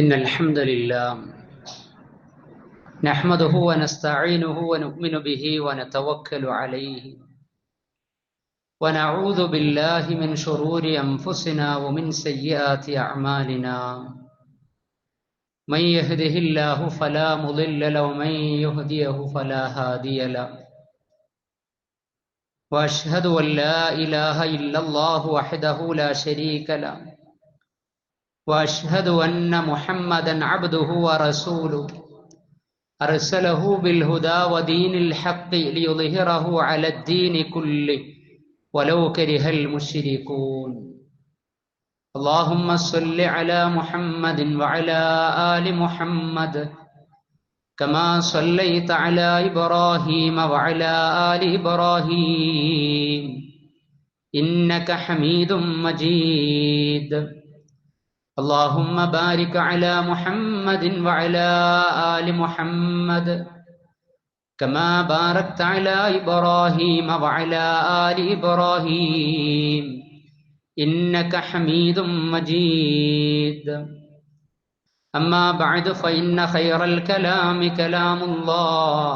إن الحمد لله نحمده ونستعينه ونؤمن به ونتوكل عليه ونعوذ بالله من شرور أنفسنا ومن سيئات أعمالنا من يهده الله فلا مضل له ومن يهديه فلا هادي له وأشهد أن لا إله إلا الله وحده لا شريك له وأشهد أن محمدا عبده ورسوله أرسله بالهدى ودين الحق ليظهره على الدين كله ولو كره المشركون اللهم صل على محمد وعلى آل محمد كما صليت على إبراهيم وعلى آل إبراهيم إنك حميد مجيد اللهم بارك على محمد وعلى آل محمد كما باركت على إبراهيم وعلى آل إبراهيم إنك حميد مجيد أما بعد فإن خير الكلام كلام الله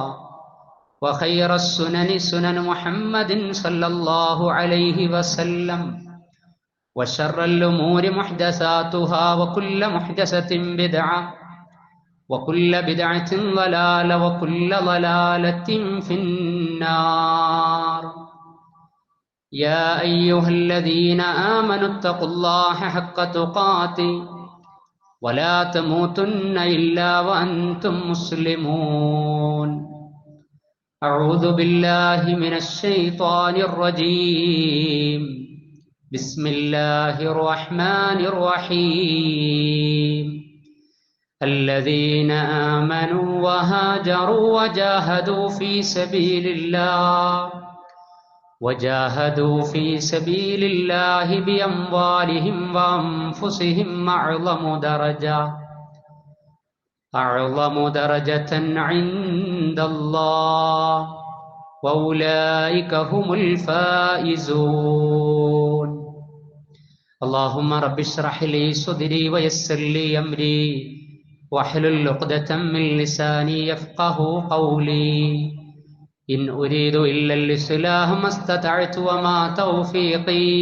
وخير السنن سنن محمد صلى الله عليه وسلم وشر الأمور محدثاتها وكل محدثة بدعة وكل بدعة ضلالة وكل ضلالة في النار يا أيها الذين آمنوا اتقوا الله حق تقاته ولا تموتن إلا وأنتم مسلمون أعوذ بالله من الشيطان الرجيم بسم الله الرحمن الرحيم الذين آمنوا وهاجروا وجاهدوا في سبيل الله بأموالهم وأنفسهم أعظم درجة عند الله وأولئك هم الفائزون اللهم رب اشرح لي صدري ويسر لي أمري واحلل عقدة من لساني يفقه قولي إن أريد إلا الإصلاح ما استطعت وما توفيقي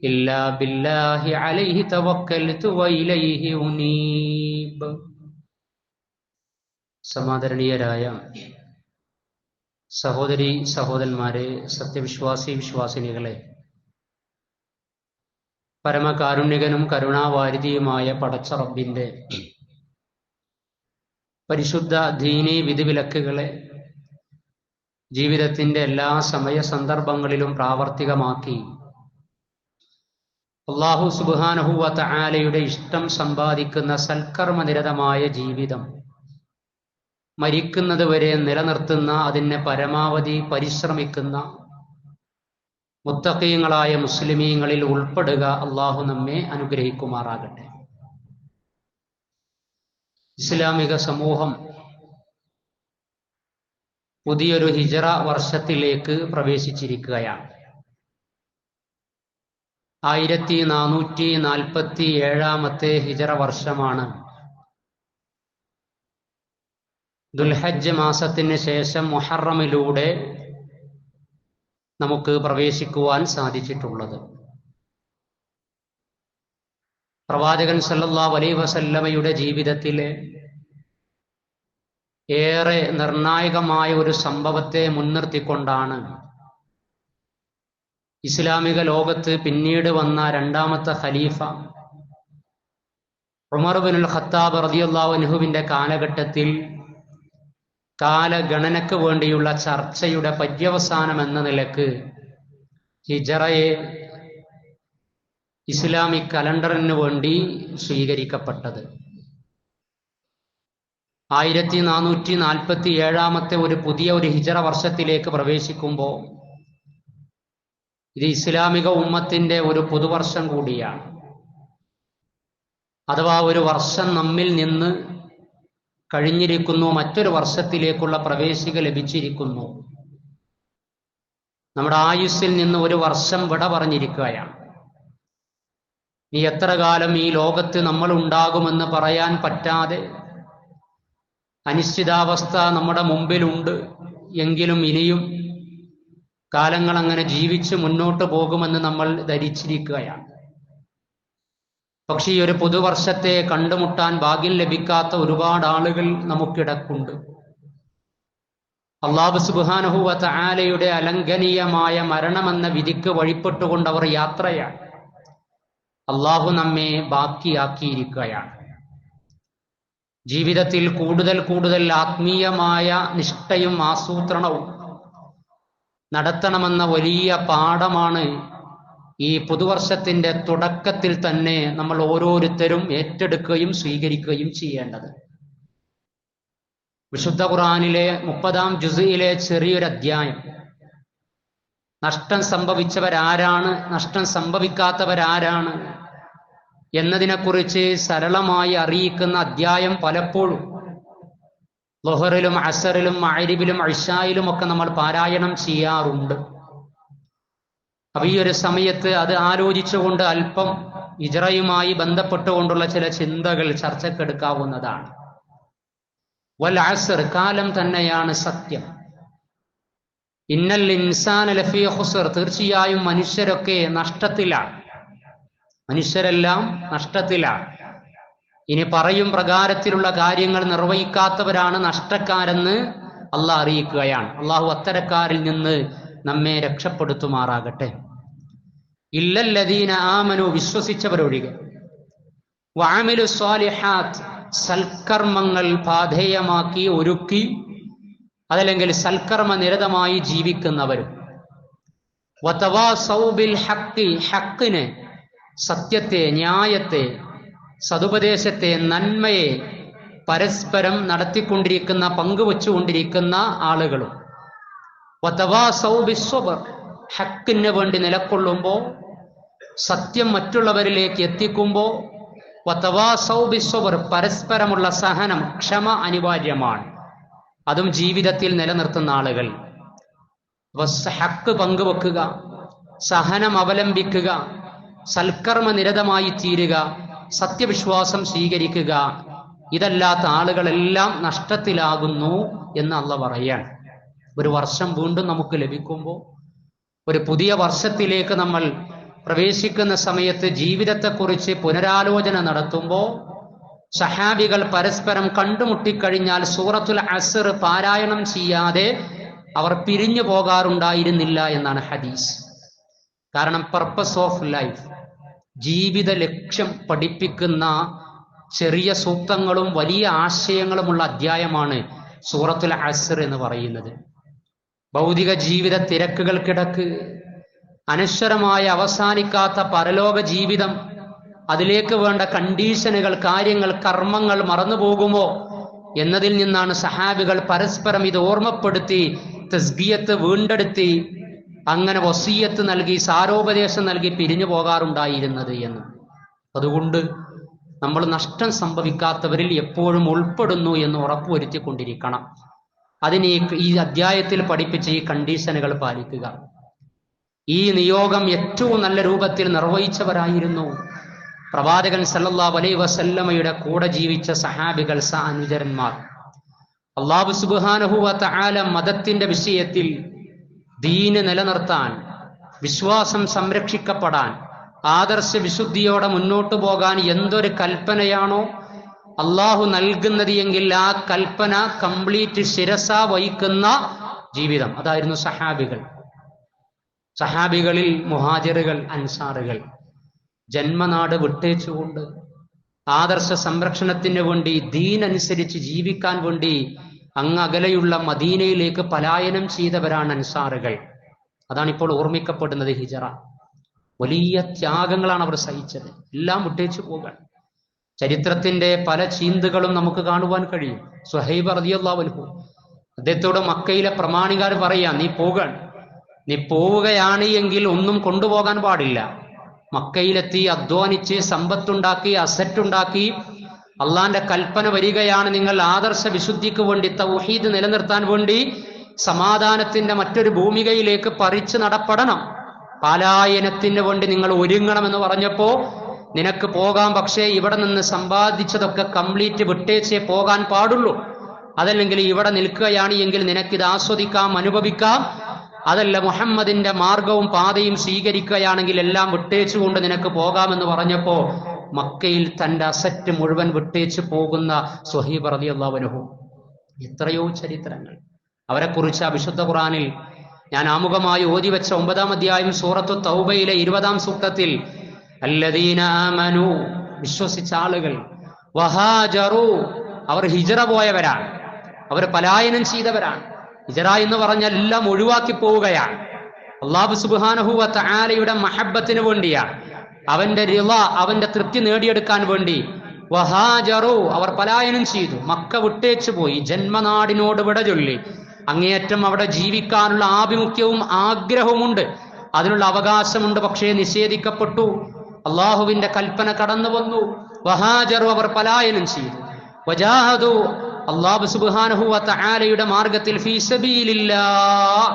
إلا بالله عليه توكلت وإليه أنيب. സമാദരണീയരായ സഹോദരി സഹോദരന്മാരെ, സത്യവിശ്വാസി വിശ്വാസിനികളെ, പരമകാരുണ്യകനും കരുണാവാരിധിയുമായ പടച്ച റബ്ബിന്റെ പരിശുദ്ധ ദീനീ വിധിവിലക്കുകളെ ജീവിതത്തിന്റെ എല്ലാ സമയ സന്ദർഭങ്ങളിലും പ്രാവർത്തികമാക്കി അല്ലാഹു സുബ്ഹാനഹു വ തആലയുടെ ഇഷ്ടം സമ്പാദിക്കുന്ന സൽക്കർമ്മനിരതമായ ജീവിതം മരിക്കുന്നത് വരെ നിലനിർത്തുന്ന, അതിനെ പരമാവധി പരിശ്രമിക്കുന്ന മുത്തഖീങ്ങളായ മുസ്ലിമീങ്ങളിൽ ഉൾപ്പെടുക അള്ളാഹു നമ്മെ അനുഗ്രഹിക്കുമാറാകട്ടെ. ഇസ്ലാമിക സമൂഹം പുതിയൊരു ഹിജ്റ വർഷത്തിലേക്ക് പ്രവേശിച്ചിരിക്കുകയാണ്. 1447 ഹിജ്റ വർഷമാണ്. ദുൽഹജ്ജ് മാസത്തിന് ശേഷം മുഹറമിലൂടെ നമുക്ക് പ്രവേശിക്കുവാൻ സാധിച്ചിട്ടുള്ളത്. പ്രവാചകൻ സല്ലല്ലാഹു അലൈഹി വസല്ലമയുടെ ജീവിതത്തിലെ ഏറെ നിർണായകമായ ഒരു സംഭവത്തെ മുൻനിർത്തിക്കൊണ്ടാണ് ഇസ്ലാമിക ലോകത്ത് പിന്നീട് വന്ന രണ്ടാമത്തെ ഖലീഫ ഉമർ ഇബ്നുൽ ഖത്താബ് റളിയല്ലാഹു അൻഹുവിന്റെ കാലഘട്ടത്തിൽ കാലഗണനയ്ക്ക് വേണ്ടിയുള്ള ചർച്ചയുടെ പര്യവസാനം എന്ന നിലക്ക് ഹിജ്റയെ ഇസ്ലാമിക് കലണ്ടറിന് വേണ്ടി സ്വീകരിക്കപ്പെട്ടത്. 1447 ഒരു പുതിയ ഒരു ഹിജ്റ വർഷത്തിലേക്ക് പ്രവേശിക്കുമ്പോൾ ഇത് ഇസ്ലാമിക ഉമ്മത്തിന്റെ ഒരു പുതുവർഷം കൂടിയാണ്. അഥവാ ഒരു വർഷം നമ്മിൽ നിന്ന് കഴിഞ്ഞിരിക്കുന്നു, മറ്റൊരു വർഷത്തിലേക്കുള്ള പ്രവേശിക ലഭിച്ചിരിക്കുന്നു. നമ്മുടെ ആയുസ്സിൽ നിന്ന് ഒരു വർഷം വിട പറഞ്ഞിരിക്കുകയാണ്. നീ എത്ര കാലം ഈ ലോകത്ത് നമ്മൾ ഉണ്ടാകുമെന്ന് പറയാൻ പറ്റാതെ അനിശ്ചിതാവസ്ഥ നമ്മുടെ മുമ്പിലുണ്ട്. എങ്കിലും ഇനിയും കാലങ്ങൾ അങ്ങനെ ജീവിച്ച് മുന്നോട്ട് പോകുമെന്ന് നമ്മൾ ധരിച്ചിരിക്കുകയാണ്. പക്ഷേ ഈ ഒരു പുതുവർഷത്തെ കണ്ടുമുട്ടാൻ ഭാഗ്യം ലഭിക്കാത്ത ഒരുപാട് ആളുകൾ നമുക്കിടക്കുണ്ട്. അല്ലാഹു സുബ്ഹാനഹു വ തആലയുടെ അലംഘനീയമായ മരണമെന്ന വിധിക്ക് വഴിപ്പെട്ടുകൊണ്ട് അവർ യാത്രയാണ്. അല്ലാഹു നമ്മെ ബാക്കിയാക്കിയിരിക്കുകയാണ്. ജീവിതത്തിൽ കൂടുതൽ കൂടുതൽ ആത്മീയമായ നിഷ്ഠയും ആസൂത്രണവും നടത്തണമെന്ന വലിയ പാഠമാണ് ഈ പുതുവർഷത്തിന്റെ തുടക്കത്തിൽ തന്നെ നമ്മൾ ഓരോരുത്തരും ഏറ്റെടുക്കുകയും സ്വീകരിക്കുകയും ചെയ്യേണ്ടത്. വിശുദ്ധ ഖുർആനിലെ 30-ാം ജുസ്ഇലെ ചെറിയൊരു അധ്യായം, നഷ്ടം സംഭവിച്ചവരാരാണ്, നഷ്ടം സംഭവിക്കാത്തവരാരാണ് എന്നതിനെക്കുറിച്ച് സരളമായി അറിയിക്കുന്ന അധ്യായം പലപ്പോഴും ളുഹറിലും അസറിലും മഗ്രിബിലും ഇശായിലും ഒക്കെ നമ്മൾ പാരായണം ചെയ്യാറുണ്ട്. അപ്പൊ ഈ ഒരു സമയത്ത് അത് ആലോചിച്ചുകൊണ്ട് അല്പം ഹിജ്റയുമായി ബന്ധപ്പെട്ടുകൊണ്ടുള്ള ചില ചിന്തകൾ ചർച്ചക്കെടുക്കാവുന്നതാണ്. വൽ അസ്ർ, കാലം തന്നെയാണ് സത്യം. ഇന്നൽ ഇൻസാന ലഫീ ഖുസ്ർ, തീർച്ചയായും മനുഷ്യരൊക്കെ നഷ്ടത്തിലാണ്. മനുഷ്യരെല്ലാം നഷ്ടത്തിലാണ്. ഇനി പറയും പ്രകാരത്തിലുള്ള കാര്യങ്ങൾ നിർവഹിക്കാത്തവരാണ് നഷ്ടക്കാരെന്ന് അള്ളാഹ് അറിയിക്കുകയാണ്. അള്ളാഹു അത്തരക്കാരിൽ നിന്ന് നമ്മെ രക്ഷപ്പെടുത്തുമാറാകട്ടെ. ഇല്ലല്ലദീന ആമനു, വിശ്വസിച്ചവരൊഴികെ, വഅമിലു സ്വാലിഹാത്ത്, സൽക്കർമ്മങ്ങൾ പാധേയമാക്കി ഒരുക്കി അതല്ലെങ്കിൽ സൽക്കർമ്മ നിരതമായി ജീവിക്കുന്നവരും, വതവാസൗ ബിൽ ഹഖ്, ഹഖിനെ, സത്യത്തെ, ന്യായത്തെ, സതുപദേശത്തെ, നന്മയെ പരസ്പരം നടത്തിക്കൊണ്ടിരിക്കുന്ന, പങ്കുവച്ചുകൊണ്ടിരിക്കുന്ന ആളുകളും, വതവാസൗ ബിസ്സബ്ർ, ഹഖിന് വേണ്ടി നിലകൊള്ളുമ്പോൾ, സത്യം മറ്റുള്ളവരിലേക്ക് എത്തിക്കുമ്പോൾ, വതവാസൗ ബിസ്സബ്ർ, പരസ്പരമുള്ള സഹനം, ക്ഷമ അനിവാര്യമാണ്. അതും ജീവിതത്തിൽ നിലനിർത്തുന്ന ആളുകൾ. ഹഖ് പങ്കുവെക്കുക, സഹനം അവലംബിക്കുക, സൽക്കർമ്മ നിരതമായി തീരുക, സത്യവിശ്വാസം സ്വീകരിക്കുക, ഇതല്ലാത്ത ആളുകളെല്ലാം നഷ്ടത്തിലാകുന്നു എന്ന് അള്ളാഹ് പറയാണ്. ഒരു വർഷം വീണ്ടും നമുക്ക് ലഭിക്കുമ്പോൾ, ഒരു പുതിയ വർഷത്തിലേക്ക് നമ്മൾ പ്രവേശിക്കുന്ന സമയത്ത് ജീവിതത്തെക്കുറിച്ച് പുനരാലോചന നടത്തുമ്പോൾ, സഹാബികൾ പരസ്പരം കണ്ടുമുട്ടിക്കഴിഞ്ഞാൽ സൂറത്തുൽ അസ്ർ പാരായണം ചെയ്യാതെ അവർ പിരിഞ്ഞു പോകാറുണ്ടായിരുന്നില്ല എന്നാണ് ഹദീസ്. കാരണം പർപ്പസ് ഓഫ് ലൈഫ്, ജീവിത ലക്ഷ്യം പഠിപ്പിക്കുന്ന ചെറിയ സൂക്തങ്ങളും വലിയ ആശയങ്ങളുമുള്ള അധ്യായമാണ് സൂറത്തുൽ അസ്ർ എന്ന് പറയുന്നത്. ഭൗതിക ജീവിത തിരക്കുകൾക്കിടക്ക് അനശ്വരമായ അവസാനിക്കാത്ത പരലോക ജീവിതം, അതിലേക്ക് വേണ്ട കണ്ടീഷനുകൾ, കാര്യങ്ങൾ, കർമ്മങ്ങൾ മറന്നുപോകുമോ എന്നതിൽ നിന്നാണ് സഹാബികൾ പരസ്പരം ഇത് ഓർമ്മപ്പെടുത്തി തസ്ബിയത്ത് വീണ്ടെടുത്തി അങ്ങനെ വസിയത്ത് നൽകി, സാരോപദേശം നൽകി പിരിഞ്ഞു പോകാറുണ്ടായിരുന്നത് എന്ന്. അതുകൊണ്ട് നമ്മൾ നഷ്ടം സംഭവിക്കാത്തവരിൽ എപ്പോഴും ഉൾപ്പെടുന്നു എന്ന് ഉറപ്പുവരുത്തിക്കൊണ്ടിരിക്കണം. അതിന് ഈ അധ്യായത്തിൽ പഠിപ്പിച്ച ഈ കണ്ടീഷനുകൾ പാലിക്കുക. ഈ നിയോഗം ഏറ്റവും നല്ല രൂപത്തിൽ നിർവഹിച്ചവരായിരുന്നു പ്രവാചകൻ സല്ലല്ലാഹു അലൈഹി വസല്ലമയുടെ കൂടെ ജീവിച്ച സഹാബികൾ, അനുചരന്മാർ. അല്ലാഹു സുബ്ഹാനഹു വ തആല മതത്തിന്റെ വിഷയത്തിൽ ദീന് നിലനിർത്താൻ, വിശ്വാസം സംരക്ഷിക്കപ്പെടാൻ, ആദർശ വിശുദ്ധിയോടെ മുന്നോട്ടു പോകാൻ എന്തൊരു കൽപ്പനയാണോ അള്ളാഹു നൽകുന്നത് എങ്കിൽ ആ കൽപ്പന കംപ്ലീറ്റ് ശിരസ വഹിക്കുന്ന ജീവിതം, അതായിരുന്നു സഹാബികൾ. സഹാബികളിൽ മുഹാജിറുകൾ, അൻസാറുകൾ ജന്മനാട് വിട്ടേച്ചുകൊണ്ട് ആദർശ സംരക്ഷണത്തിന് വേണ്ടി, ദീൻ അനുസരിച്ച് ജീവിക്കാൻ വേണ്ടി അങ്ങകലെയുള്ള മദീനയിലേക്ക് പലായനം ചെയ്തവരാണ് അൻസാറുകൾ. അതാണ് ഇപ്പോൾ ഓർമ്മിക്കപ്പെടുന്നത് ഹിജറ. വലിയ ത്യാഗങ്ങളാണ് അവർ സഹിച്ചത്. എല്ലാം വിട്ടേച്ചു പോകാൻ ചരിത്രത്തിന്റെ പല ചീന്തുകളും നമുക്ക് കാണുവാൻ കഴിയും. സുഹൈബ് റളിയല്ലാഹു അൻഹു, അദ്ദേഹത്തോട് മക്കയിലെ പ്രമാണികാർ പറയാ, നീ പോവുകയാണ് എങ്കിൽ ഒന്നും കൊണ്ടുപോകാൻ പാടില്ല. മക്കയിലെത്തി അധ്വാനിച്ച് സമ്പത്തുണ്ടാക്കി, അസറ്റുണ്ടാക്കി, അള്ളാന്റെ കൽപ്പന വരികയാണ്, നിങ്ങൾ ആദർശ വിശുദ്ധിക്ക് വേണ്ടി, തൗഹീദ് നിലനിർത്താൻ വേണ്ടി സമാധാനത്തിന്റെ മറ്റൊരു ഭൂമികയിലേക്ക് പറിച്ചു നടപ്പെടണം, പലായനത്തിന് വേണ്ടി നിങ്ങൾ ഒരുങ്ങണമെന്ന് പറഞ്ഞപ്പോ നിനക്ക് പോകാം, പക്ഷേ ഇവിടെ നിന്ന് സമ്പാദിച്ചതൊക്കെ കംപ്ലീറ്റ് വിട്ടേച്ചേ പോകാൻ പാടുള്ളൂ. അതല്ലെങ്കിൽ ഇവിടെ നിൽക്കുകയാണ് എങ്കിൽ നിനക്കിത് ആസ്വദിക്കാം, അനുഭവിക്കാം. അതല്ല മുഹമ്മദിന്റെ മാർഗവും പാതയും സ്വീകരിക്കുകയാണെങ്കിൽ എല്ലാം വിട്ടേച്ചുകൊണ്ട് നിനക്ക് പോകാമെന്ന് പറഞ്ഞപ്പോ മക്കയിൽ തന്റെ അസറ്റ് മുഴുവൻ വിട്ടേച്ച് പോകുന്ന സ്വഹീബ് റളിയല്ലാഹു അൻഹു. എത്രയോ ചരിത്രങ്ങൾ അവരെക്കുറിച്ച് വിശുദ്ധ ഖുർആനിൽ ഞാൻ ആമുഖമായി ഓതി വെച്ച 9-ാം അധ്യായം സൂറത്തു തൗബയിലെ 20-ാം സൂക്തത്തിൽ അല്ലദീന ആമനു, വിശ്വസിച്ച ആളുകൾ, വഹാജറു, അവർ ഹിജ്റ പോയവരാണ്, അവർ പലായനം ചെയ്തവരാണ്. ഹിജ്റ എന്ന് പറഞ്ഞാൽ എല്ലാം ഒഴിവാക്കി പോവുകയാണ്. അല്ലാഹു സുബ്ഹാനഹു വ തആലയുടെ മഹബ്ബത്തിന് വേണ്ടിയാണ്, അവന്റെ റിള, അവന്റെ തൃപ്തി നേടിയെടുക്കാൻ വേണ്ടി. വഹാജറു, അവർ പലായനം ചെയ്തു, മക്ക വിട്ടേച്ചു പോയി, ജന്മനാടിനോട് വിട ചൊല്ലി. അങ്ങേയറ്റം അവിടെ ജീവിക്കാനുള്ള ആഭിമുഖ്യവും ആഗ്രഹവുമുണ്ട്, അതിനുള്ള അവകാശമുണ്ട്, പക്ഷേ നിഷേധിക്കപ്പെട്ടു. അള്ളാഹുവിന്റെ കൽപ്പന കടന്നു വന്നു. വഹാജറു, അവർ പലായനം ചെയ്തു. വജാഹദു, അല്ലാഹു സുബ്ഹാനഹു വ തആലയുടെ മാർഗത്തിൽ ഫീ സബീലില്ലാഹ്,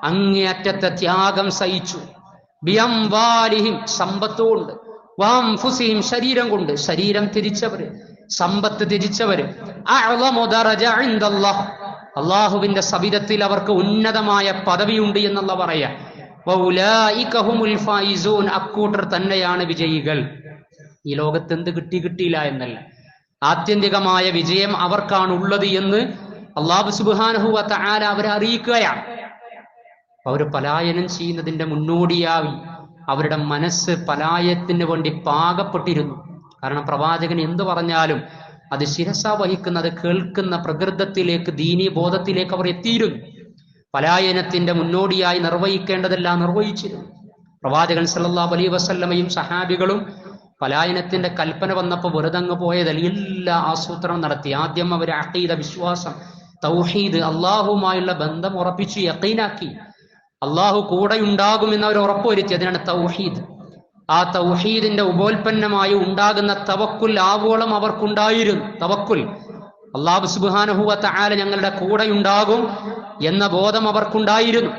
അങ്ങേയറ്റത്തെ ത്യാഗം സഹിച്ചു. ബിഅംവാലിഹിം, സമ്പത്തുകൊണ്ട്, വഅൻഫുസിഹിം, ശരീരം കൊണ്ട്, ശരീരം തിരിച്ചവര്, സമ്പത്ത് തിരിച്ചവര്. അഅ്ളമു ദറജ ഇൻദല്ലാഹ്, അള്ളാഹുവിന്റെ സവിധത്തിൽ അവർക്ക് ഉന്നതമായ പദവിയുണ്ട് എന്നുള്ള പറയാ. വഉലൈക ഹുമുൽ ഫായിസൂൻ, അക്കൂട്ടർ തന്നെയാണ് വിജയികൾ. ഈ ലോകത്ത് എന്ത് കിട്ടിയില്ല എന്നല്ല, ആത്യന്തികമായ വിജയം അവർക്കാണ് ഉള്ളത് എന്ന് അല്ലാഹു സുബ്ഹാനഹു വ തആല അവരെ അറിയിക്കുകയാണ്. അവർ പലായനം ചെയ്യുന്നതിന്റെ മുന്നോടിയായി അവരുടെ മനസ്സ് പലായനത്തിന് വേണ്ടി പാകപ്പെട്ടിരുന്നു. കാരണം പ്രവാചകൻ എന്തു പറഞ്ഞാലും അത് ശിരസ വഹിക്കുന്നത്, കേൾക്കുന്ന പ്രകൃതത്തിലേക്ക്, ദീനീ ബോധത്തിലേക്ക് അവർ എത്തിയിരുന്നു. പലായനത്തിന്റെ മുന്നോടിയായി നിർവഹിക്കേണ്ടതെല്ലാം നിർവഹിച്ചിരുന്നു. പ്രവാചകൻ സല്ലല്ലാഹു അലൈഹി വസല്ലമയും സഹാബികളും പലായനത്തിന്റെ കൽപ്പന വന്നപ്പോൾ വെറുതങ്ങ് പോയതല്ല, എല്ലാ ആസൂത്രണം നടത്തി. ആദ്യം അവർ അഖീദ, വിശ്വാസം, തൗഹീദ്, അള്ളാഹുമായുള്ള ബന്ധം ഉറപ്പിച്ചു, യഖീനാക്കി. അള്ളാഹു കൂടെ ഉണ്ടാകുമെന്ന് അവർ ഉറപ്പുവരുത്തി. അതിനാണ് തൗഹീദ്. ആ തൗഹീദിന്റെ ഉപോൽപ്പന്നമായി ഉണ്ടാകുന്ന തവക്കുൽ ആവോളം അവർക്കുണ്ടായിരുന്നു. തവക്കുൽ, അല്ലാഹു സുബ്ഹാനഹു വ തആല ഞങ്ങളുടെ കൂടെ ഉണ്ടാകും എന്ന ബോധം അവർക്കുണ്ടായിരുന്നു.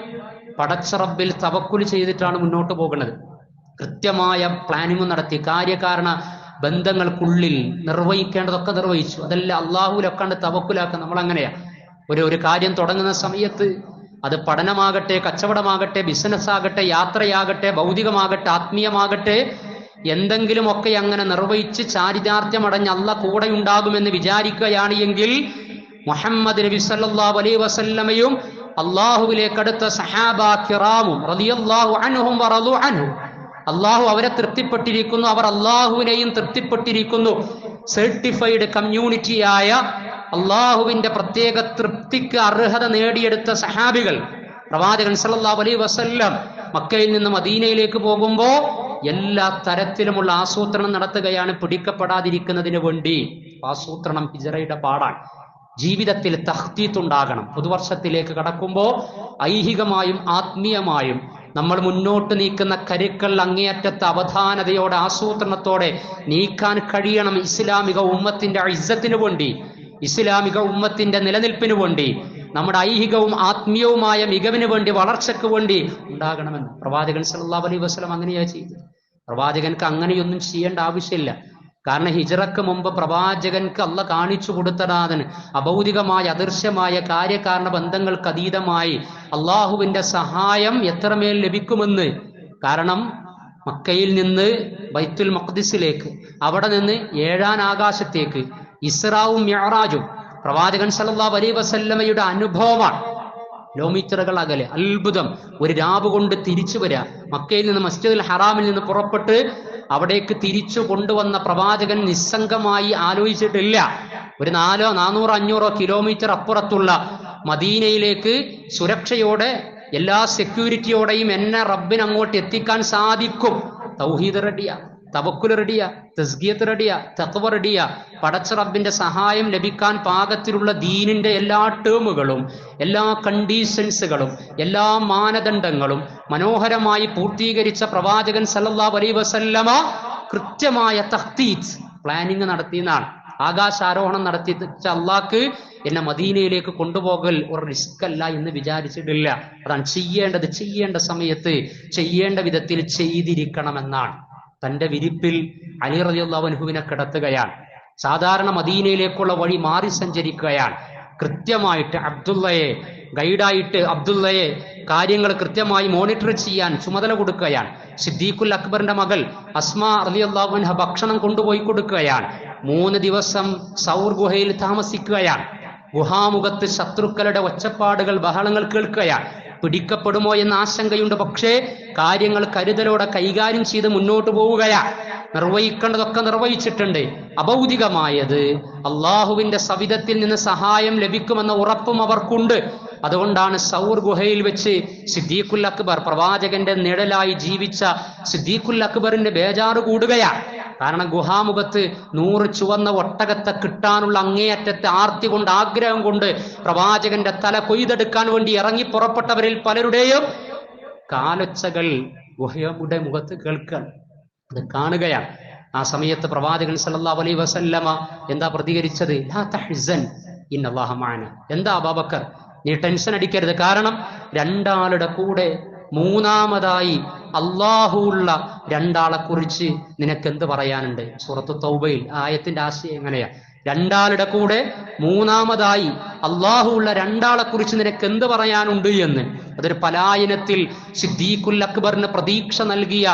പടച്ച റബ്ബിൽ തവക്കുൽ ചെയ്തിട്ടാണ് മുന്നോട്ട് പോകുന്നത്. കൃത്യമായ പ്ലാനിങ് നടത്തി, കാര്യകാരണ ബന്ധങ്ങൾക്കുള്ളിൽ നിർവഹിക്കേണ്ടതൊക്കെ നിർവഹിച്ചു. അതെല്ലാം അള്ളാഹുലൊക്കാണ്ട് തവക്കുലാക്കുക. നമ്മളങ്ങനെയാ, ഒരു കാര്യം തുടങ്ങുന്ന സമയത്ത് അത് പഠനമാകട്ടെ, കച്ചവടമാകട്ടെ, ബിസിനസ് ആകട്ടെ, യാത്രയാകട്ടെ, ഭൗതികമാകട്ടെ, ആത്മീയമാകട്ടെ, എന്തെങ്കിലുമൊക്കെ അങ്ങനെ നിർവഹിച്ച് ചാരിതാർത്ഥ്യമടഞ്ഞ് അള്ളാഹ് കൂടെ ഉണ്ടാകുമെന്ന് വിചാരിക്കുകയാണ് എങ്കിൽ മുഹമ്മദ് നബി സല്ലല്ലാഹു അലൈഹി വസല്ലമയും അള്ളാഹുവിലേക്കടുത്ത സഹാബാ കിറാമും റളിയല്ലാഹു അൻഹും വറളു അൻഹു, അള്ളാഹു അവരെ തൃപ്തിപ്പെട്ടിരിക്കുന്നു, അവർ അള്ളാഹുവിനെയും തൃപ്തിപ്പെട്ടിരിക്കുന്നു. സർട്ടിഫൈഡ് കമ്മ്യൂണിറ്റിയായ അള്ളാഹുവിന്റെ പ്രത്യേക തൃപ്തിക്ക് അർഹത നേടിയെടുത്ത സഹാബികൾ. പ്രവാചകൻ സല്ലല്ലാഹു അലൈഹി വസല്ലം മക്കയിൽ നിന്ന് മദീനയിലേക്ക് പോകുമ്പോ എല്ലാ തരത്തിലുമുള്ള ആസൂത്രണം നടത്തുകയാണ്, പിടിക്കപ്പെടാതിരിക്കുന്നതിന് വേണ്ടി. ആസൂത്രണം ഹിജ്റയുടെ പാടാണ്. ജീവിതത്തിൽ തഖ്തീത്ത് ഉണ്ടാകണം. പുതുവർഷത്തിലേക്ക് കടക്കുമ്പോ ഐഹികമായും ആത്മീയമായും നമ്മൾ മുന്നോട്ട് നീക്കുന്ന കരുക്കൾ അങ്ങേയറ്റത്തെ അവധാനതയോടെ, ആസൂത്രണത്തോടെ നീക്കാൻ കഴിയണം. ഇസ്ലാമിക ഉമ്മത്തിന്റെ ഇസ്സത്തിന് വേണ്ടി, ഇസ്ലാമിക ഉമ്മത്തിന്റെ നിലനിൽപ്പിന് വേണ്ടി, നമ്മുടെ ഐഹികവും ആത്മീയവുമായ മികവിന് വേണ്ടി, വളർച്ചയ്ക്ക് വേണ്ടി ഉണ്ടാകണമെന്ന് പ്രവാചകൻ സല്ലല്ലാഹു അലൈഹി വസല്ലം അങ്ങനെയാ ചെയ്തത്. പ്രവാചകൻക്ക് അങ്ങനെയൊന്നും ചെയ്യേണ്ട ആവശ്യമില്ല. കാരണം ഹിജ്റക്ക് മുമ്പ് പ്രവാചകൻക്ക് അള്ളാഹ് കാണിച്ചു കൊടുത്തതാണ് അഭൗതികമായ, അദൃശ്യമായ കാര്യകാരണ ബന്ധങ്ങൾക്ക് അതീതമായി അള്ളാഹുവിന്റെ സഹായം എത്രമേൽ ലഭിക്കുമെന്ന്. കാരണം മക്കയിൽ നിന്ന് ബൈത്തുൽ മഖ്ദിസിലേക്ക്, അവിടെ നിന്ന് 7-ാം ആകാശത്തേക്ക് ഇസ്രാവും മിഅ്റാജും പ്രവാചകൻ സല്ലല്ലാഹു അലൈഹി വസല്ലമയുടെ അനുഭവമാണ്. കിലോമീറ്ററുകൾ അകലെ, അത്ഭുതം. ഒരു രാവ് കൊണ്ട് തിരിച്ചു വരിക. മക്കയിൽ നിന്ന്, മസ്ജിദുൽ ഹറാമിൽ നിന്ന് പുറപ്പെട്ട് അവിടേക്ക് തിരിച്ചു കൊണ്ടുവന്ന പ്രവാചകൻ നിസ്സംഗമായി ആലോചിച്ചിട്ടില്ല. ഒരു 400-500 കിലോമീറ്റർ അപ്പുറത്തുള്ള മദീനയിലേക്ക് സുരക്ഷയോടെ, എല്ലാ സെക്യൂരിറ്റിയോടെയും എന്നെ റബ്ബിന് അങ്ങോട്ട് എത്തിക്കാൻ സാധിക്കും. തൗഹീദ് റെഡിയ, തവക്കുൽ റെഡിയ, തസ്കിയത്ത് റെഡിയ, തഖ്വ റെഡിയ. പടച്ച റബ്ബിന്റെ സഹായം ലഭിക്കാൻ പാകത്തിലുള്ള ദീനിന്റെ എല്ലാ ടേമുകളും, എല്ലാ കണ്ടീഷൻസുകളും, എല്ലാ മാനദണ്ഡങ്ങളും മനോഹരമായി പൂർത്തീകരിച്ച പ്രവാചകൻ സല്ലല്ലാഹു അലൈഹി വസല്ലമ കൃത്യമായ തഖ്തീത്ത്, പ്ലാനിങ് നടത്തിയെന്നാണ്. ആകാശാരോഹണം നടത്തി അള്ളാഹ്ക്ക് എന്നെ മദീനയിലേക്ക് കൊണ്ടുപോകൽ ഒരു റിസ്ക് അല്ല എന്ന് വിചാരിച്ചിട്ടില്ല. അതാണ് ചെയ്യേണ്ട സമയത്ത് ചെയ്യേണ്ട വിധത്തിൽ ചെയ്തിരിക്കണമെന്നാണ്. തന്റെ വിരിപ്പിൽ അലി റളിയല്ലാഹു അൻഹുവിനെ കിടത്തുകയാണ്. സാധാരണ മദീനയിലേക്കുള്ള വഴി മാറി സഞ്ചരിക്കുകയാണ്. കൃത്യമായിട്ട് അബ്ദുള്ളയെ ഗൈഡായിട്ട് അബ്ദുള്ളയെ കാര്യങ്ങൾ കൃത്യമായി മോണിറ്റർ ചെയ്യാൻ ചുമതല കൊടുക്കുകയാണ്. സിദ്ദീഖുൽ അക്ബറിന്റെ മകൾ അസ്മാ റളിയല്ലാഹു അൻഹ ഭക്ഷണം കൊണ്ടുപോയി കൊടുക്കുകയാണ്. 3 ദിവസം സൗർ ഗുഹയിൽ താമസിക്കുകയാണ്. ഗുഹാമുഖത്ത് ശത്രുക്കളുടെ ഒച്ചപ്പാടുകൾ, ബഹളങ്ങൾ കേൾക്കുകയാണ്. പിടിക്കപ്പെടുമോ എന്ന ആശങ്കയുണ്ട്. പക്ഷേ കാര്യങ്ങൾ കരുതലോടെ കൈകാര്യം ചെയ്ത് മുന്നോട്ട് പോവുകയാണ്. നിർവഹിക്കേണ്ടതൊക്കെ നിർവഹിച്ചിട്ടുണ്ട്. അഭൗതികമായത് അള്ളാഹുവിന്റെ സവിധത്തിൽ നിന്ന് സഹായം ലഭിക്കുമെന്ന ഉറപ്പും അവർക്കുണ്ട്. അതുകൊണ്ടാണ് സൗർ ഗുഹയിൽ വെച്ച് സിദ്ദീഖുൽ അക്ബർ, പ്രവാചകന്റെ നിഴലായി ജീവിച്ച സിദ്ദീഖുൽ അക്ബറിന്റെ ബേജാറ് കൂടുകയാണ്. കാരണം ഗുഹാമുഖത്ത് 100 ചുവന്ന ഒട്ടകത്തെ കിട്ടാനുള്ള അങ്ങേയറ്റത്തെ ആർത്തി കൊണ്ട്, ആഗ്രഹം കൊണ്ട് പ്രവാചകന്റെ തല കൊയ്തെടുക്കാൻ വേണ്ടി ഇറങ്ങി പുറപ്പെട്ടവരിൽ പലരുടെയും കാലൊച്ചകൾ ഗുഹയുടെ മുഖത്ത് കേൾക്കാൻ അത് കാണുകയാണ്. ആ സമയത്ത് പ്രവാചകൻ സല്ലല്ലാഹു അലൈഹി വസല്ലമ എന്താ പ്രതികരിച്ചത്? ലാ തഹ്സൻ ഇന്നല്ലാഹ മഅന. എന്താ അബൂബക്കർ, നീ ടെൻഷൻ അടിക്കരുത്. കാരണം 2 ആളുടെ കൂടെ മൂന്നാമതായി അള്ളാഹുള്ള 2 ആളെ കുറിച്ച് നിനക്ക് എന്ത് പറയാനുണ്ട്? സൂറത്തു തൗബയിൽ ആയത്തിന്റെ ആശയം എങ്ങനെയാ? 2 ആളുടെ കൂടെ മൂന്നാമതായി അള്ളാഹുള്ള 2 ആളെ കുറിച്ച് നിനക്ക് എന്ത് പറയാനുണ്ട് എന്ന്. അതൊരു പലായനത്തിൽ സിദ്ദീഖുൽ അക്ബറിന് പ്രതീക്ഷ നൽകിയ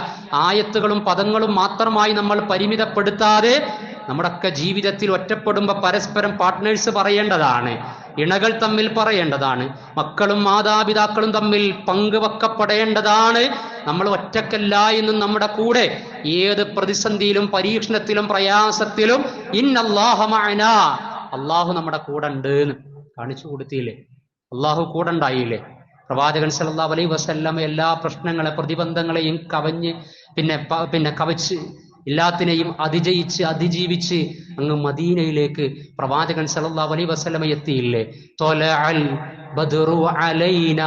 ആയത്തുകളും പദങ്ങളും മാത്രമായി നമ്മൾ പരിമിതപ്പെടുത്താതെ നമ്മുടെയൊക്കെ ജീവിതത്തിൽ ഒറ്റപ്പെടുമ്പോ പരസ്പരം പാർട്ട്നേഴ്സ് പറയേണ്ടതാണ്, ഇണകൾ തമ്മിൽ പറയേണ്ടതാണ്, മക്കളും മാതാപിതാക്കളും തമ്മിൽ പങ്കുവെക്കപ്പെടേണ്ടതാണ്. നമ്മൾ ഒറ്റക്കല്ല എന്നും നമ്മുടെ കൂടെ ഏത് പ്രതിസന്ധിയിലും പരീക്ഷണത്തിലും പ്രയാസത്തിലും ഇന്നല്ലാഹ മഅനാ, അള്ളാഹു നമ്മുടെ കൂടെ ഉണ്ട് എന്ന് കാണിച്ചു കൊടുത്തില്ലേ? അള്ളാഹു കൂടെ ഉണ്ടായില്ലേ? പ്രവാചകൻ സല്ലല്ലാഹു അലൈഹി വസല്ലം എല്ലാ പ്രശ്നങ്ങളെ, പ്രതിബന്ധങ്ങളെയും പിന്നെ കവച്ച് എല്ലാത്തിനെയും അതിജീവിച്ച് അങ്ങ് മദീനയിലേക്ക് പ്രവാചകൻ സല്ലല്ലാഹു അലൈഹി വസല്ലം എത്തിയില്ലേ? തൊലഅൽ ബദ്റു അലൈന